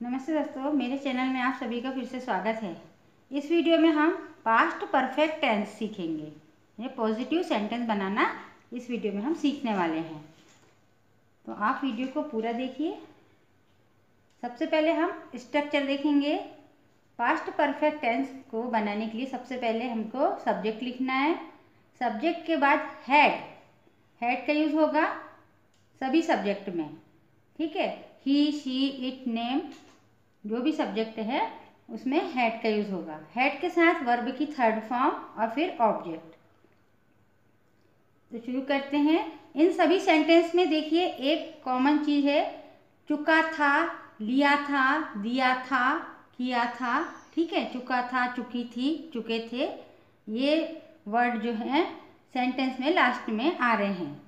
नमस्ते दोस्तों, मेरे चैनल में आप सभी का फिर से स्वागत है। इस वीडियो में हम पास्ट परफेक्ट टेंस सीखेंगे। ये पॉजिटिव सेंटेंस बनाना इस वीडियो में हम सीखने वाले हैं, तो आप वीडियो को पूरा देखिए। सबसे पहले हम स्ट्रक्चर देखेंगे। पास्ट परफेक्ट टेंस को बनाने के लिए सबसे पहले हमको सब्जेक्ट लिखना है। सब्जेक्ट के बाद हेड का यूज़ होगा सभी सब्जेक्ट में, ठीक है। ही, शी, इट, नेम, जो भी सब्जेक्ट है उसमें हेड का यूज़ होगा। हेड के साथ वर्ब की थर्ड फॉर्म और फिर ऑब्जेक्ट। तो शुरू करते हैं। इन सभी सेंटेंस में देखिए एक कॉमन चीज़ है, चुका था, लिया था, दिया था, किया था, ठीक है। चुका था, चुकी थी, चुके थे, ये वर्ड जो है सेंटेंस में लास्ट में आ रहे हैं,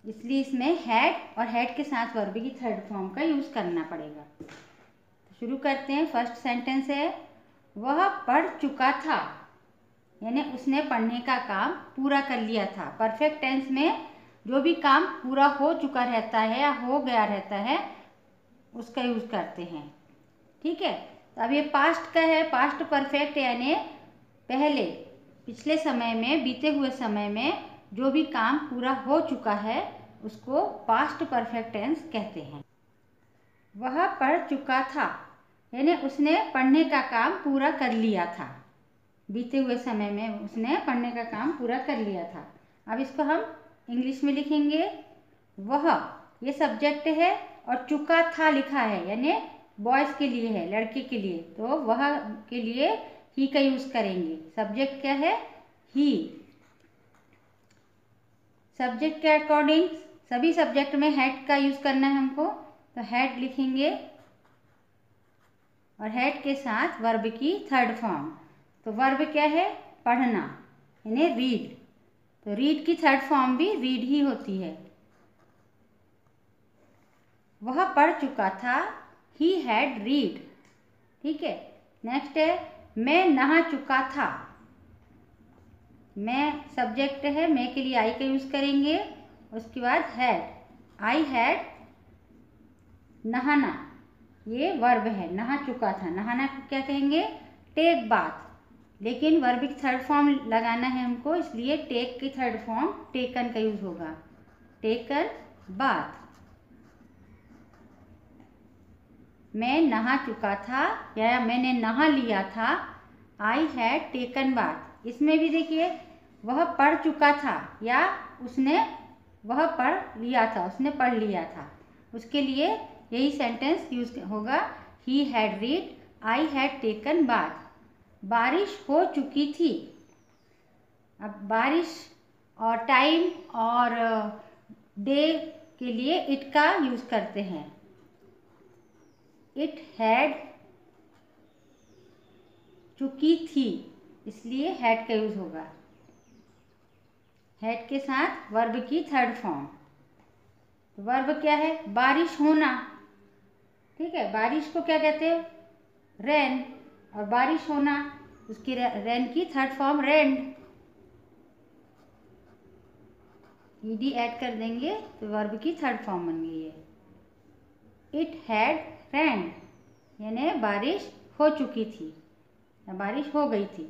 इसलिए इसमें हेड और हेड के साथ वर्ब की थर्ड फॉर्म का यूज़ करना पड़ेगा। शुरू करते हैं। फर्स्ट सेंटेंस है, वह पढ़ चुका था, यानी उसने पढ़ने का काम पूरा कर लिया था। परफेक्ट टेंस में जो भी काम पूरा हो चुका रहता है या हो गया रहता है उसका यूज़ करते हैं, ठीक है। तो अब ये पास्ट का है, पास्ट परफेक्ट यानी पहले पिछले समय में, बीते हुए समय में जो भी काम पूरा हो चुका है उसको पास्ट परफेक्ट टेंस कहते हैं। वह पढ़ चुका था यानी उसने पढ़ने का काम पूरा कर लिया था। बीते हुए समय में उसने पढ़ने का काम पूरा कर लिया था। अब इसको हम इंग्लिश में लिखेंगे। वह ये सब्जेक्ट है और चुका था लिखा है, यानी बॉयज़ के लिए है, लड़के के लिए, तो वह के लिए ही का यूज़ करेंगे। सब्जेक्ट क्या है? ही। सब्जेक्ट के अकॉर्डिंग सभी सब्जेक्ट में हेड का यूज़ करना है हमको, तो हेड लिखेंगे और हेड के साथ वर्ब की थर्ड फॉर्म। तो वर्ब क्या है? पढ़ना, यानी रीड। तो रीड की थर्ड फॉर्म भी रीड ही होती है। वह पढ़ चुका था, ही हैड रीड, ठीक है। नेक्स्ट है, मैं नहा चुका था। मैं सब्जेक्ट है, मैं के लिए आई का यूज़ करेंगे। उसके बाद हैड, आई हैड नहाना, ये वर्ब है, नहा चुका था। नहाना को क्या कहेंगे? टेक बाथ, लेकिन वर्ब की थर्ड फॉर्म लगाना है हमको, इसलिए टेक की थर्ड फॉर्म टेकन का यूज़ होगा। Taken bath. मैं नहा चुका था या मैंने नहा लिया था, आई हैड टेकन बाथ। इसमें भी देखिए वह पढ़ चुका था या वह पढ़ लिया था, उसने पढ़ लिया था, उसके लिए यही सेंटेंस यूज होगा, ही had read, I had taken bath. बारिश हो चुकी थी। अब बारिश और टाइम और डे के लिए इट का यूज़ करते हैं। इट हैड चुकी थी, इसलिए हैड का यूज़ होगा। हेड के साथ वर्ब की थर्ड फॉर्म। वर्ब क्या है? बारिश होना, ठीक है। बारिश को क्या कहते हैं? रेन। और बारिश होना, उसकी रेन की third form rained. ED add कर देंगे तो वर्ब की थर्ड फॉर्म बन गई है। इट हैड रेंड, यानी बारिश हो चुकी थी या बारिश हो गई थी।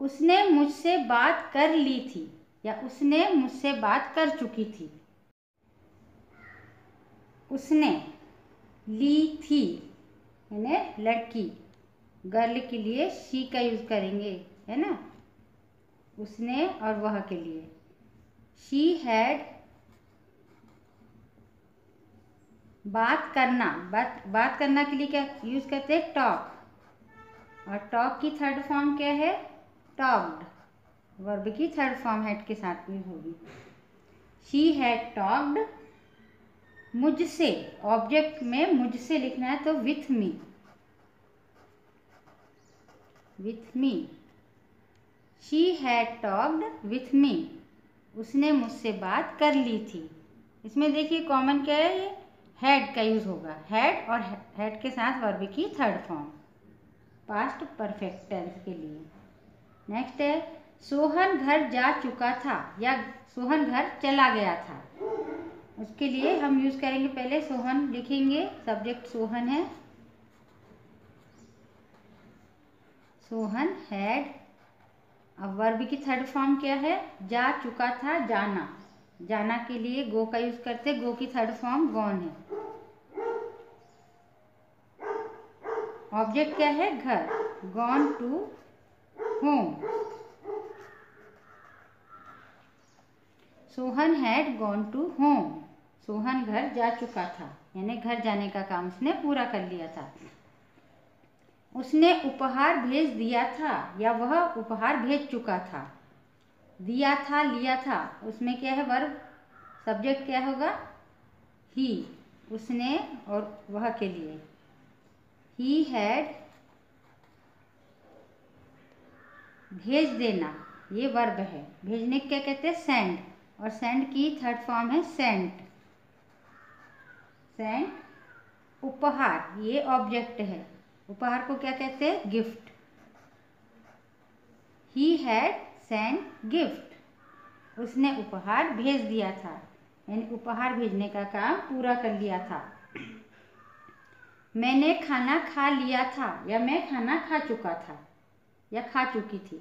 उसने मुझसे बात कर ली थी या उसने मुझसे बात कर चुकी थी। उसने ली थी, यानी लड़की, गर्ल के लिए शी का यूज़ करेंगे, है ना। उसने और वह के लिए शी हैड। बात करना, बात करना के लिए क्या यूज़ करते हैं? टॉक। और टॉक की थर्ड फॉर्म क्या है? टॉक्ड। वर्ब की थर्ड फॉर्म हेड के साथ यूज होगी। शी हैड टॉक्ड मुझसे, ऑब्जेक्ट में मुझसे लिखना है तो with me, with me. She had talked with मी, उसने मुझसे बात कर ली थी। इसमें देखिए कॉमन क्या है? ये हेड का यूज़ होगा। हेड और हेड के साथ वर्ब की third form past perfect tense के लिए। नेक्स्ट है, सोहन घर जा चुका था या सोहन घर चला गया था। उसके लिए हम यूज़ करेंगे, पहले सोहन लिखेंगे, सब्जेक्ट सोहन है, सोहन हैड। अब वर्ब की थर्ड फॉर्म क्या है? जा चुका था, जाना। जाना के लिए गो का यूज करते, गो की थर्ड फॉर्म गॉन है। ऑब्जेक्ट क्या है? घर। Gone to home. Sohan had gone to home. Sohan घर जा चुका था, यानी घर जाने का काम उसने पूरा कर लिया था। उसने उपहार भेज दिया था, या वह उपहार भेज चुका था। दिया था, लिया था, उसमें क्या है? वर्ब। सब्जेक्ट क्या होगा? ही। उसने और वह के लिए ही हैड। भेज देना ये वर्ब है। भेजने क्या कहते हैं? सेंड। और सेंड की थर्ड फॉर्म है सेंट। सेंट। उपहार ये ऑब्जेक्ट है। उपहार को क्या कहते हैं? Gift. He had sent gift. उसने उपहार भेज दिया था, यानी उपहार भेजने का काम पूरा कर लिया था। मैंने खाना खा लिया था, या मैं खाना खा चुका था, या खा चुकी थी।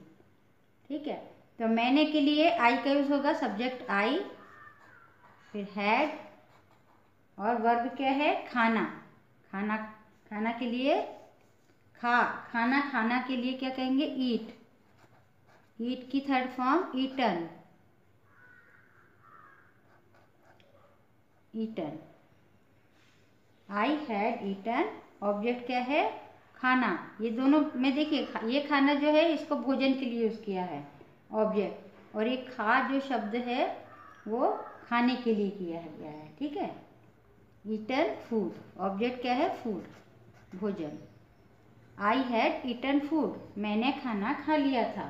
ठीक है, तो मैंने के लिए आई का यूज होगा, सब्जेक्ट आई, फिर हैड, और वर्ब क्या है? खाना। खाना, खाना के लिए खा। खाना खाना के लिए क्या कहेंगे? ईट। ईट की third form eaten. Eaten. I had eaten. Object क्या है? खाना। ये दोनों में देखिए, ये खाना जो है इसको भोजन के लिए यूज किया है ऑब्जेक्ट, और ये खा जो शब्द है वो खाने के लिए किया गया है। ठीक है, ईटन फूड। ऑब्जेक्ट क्या है? फूड, भोजन। I had eaten food. मैंने खाना खा लिया था।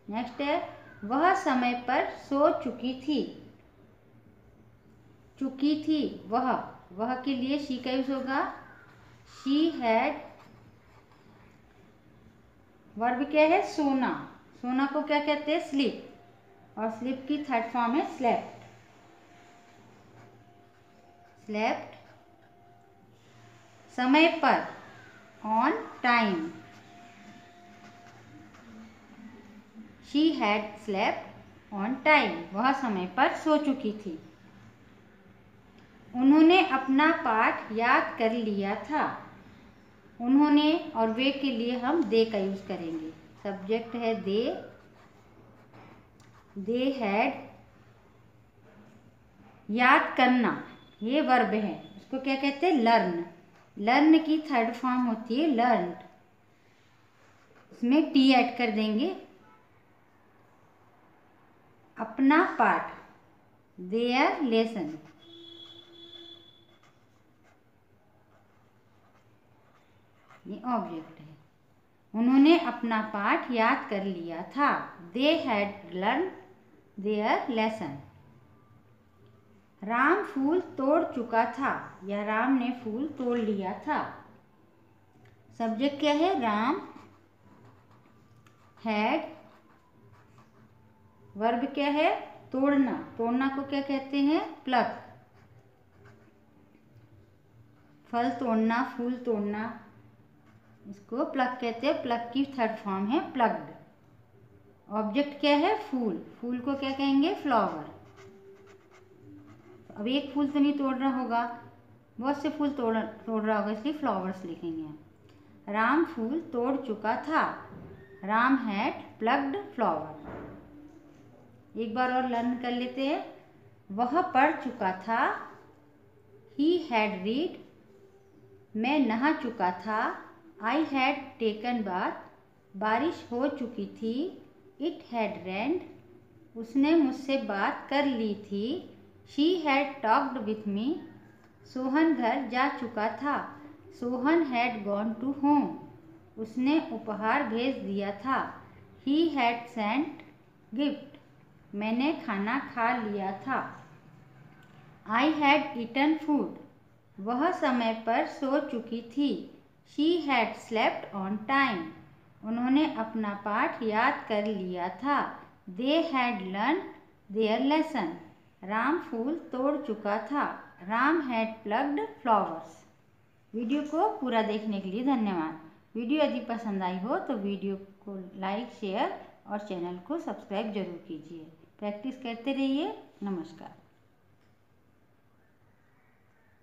नेक्स्ट है वह समय पर सो चुकी थी। चुकी थी, वह के लिए शी का यूज होगा, शी हैड। वर्ब क्या है? सोना। सोना को क्या कहते हैं? स्लीप। और स्लीप की थर्ड फॉर्म है स्लेप्ट। स्लेप्ट। समय पर, on time. She had slept on time. वह समय पर सो चुकी थी। उन्होंने अपना पाठ याद कर लिया था। उन्होंने और वे के लिए हम दे का यूज करेंगे। सब्जेक्ट है दे। They had. याद करना ये वर्ब है, उसको क्या कहते हैं? लर्न। लर्न की थर्ड फॉर्म होती है लर्नड। इसमें टी ऐड कर देंगे। अपना पाठ, देयर लेसन। ये ऑब्जेक्ट है। उन्होंने अपना पाठ याद कर लिया था। They had learn their lesson. Ram फूल तोड़ चुका था, या राम ने फूल तोड़ लिया था। सब्जेक्ट क्या है? राम हैड। वर्ब क्या है? तोड़ना। तोड़ना को क्या कहते हैं? प्लक। फल तोड़ना, फूल तोड़ना, इसको प्लक कहते हैं। प्लक की थर्ड फॉर्म है प्लग्ड। ऑब्जेक्ट क्या है? फूल। फूल को क्या कहेंगे? फ्लावर। अब एक फूल तो नहीं तोड़ रहा होगा, बहुत से फूल तोड़ रहा होगा, इसलिए फ्लावर्स लिखेंगे। राम फूल तोड़ चुका था। Ram had plucked flower. एक बार और लर्न कर लेते हैं। वह पढ़ चुका था। He had read. मैं नहा चुका था। I had taken bath. बारिश हो चुकी थी। It had rained. उसने मुझसे बात कर ली थी। She had talked with me. Sohan घर जा चुका था। Sohan had gone to home. उसने उपहार भेज दिया था। He had sent gift. मैंने खाना खा लिया था। I had eaten food. वह समय पर सो चुकी थी। She had slept on time. उन्होंने अपना पाठ याद कर लिया था। They had learn their lesson. Ram फूल तोड़ चुका था। Ram had plugged flowers. Video को पूरा देखने के लिए धन्यवाद। वीडियो यदि पसंद आई हो तो वीडियो को लाइक, शेयर और चैनल को सब्सक्राइब जरूर कीजिए। प्रैक्टिस करते रहिए। नमस्कार।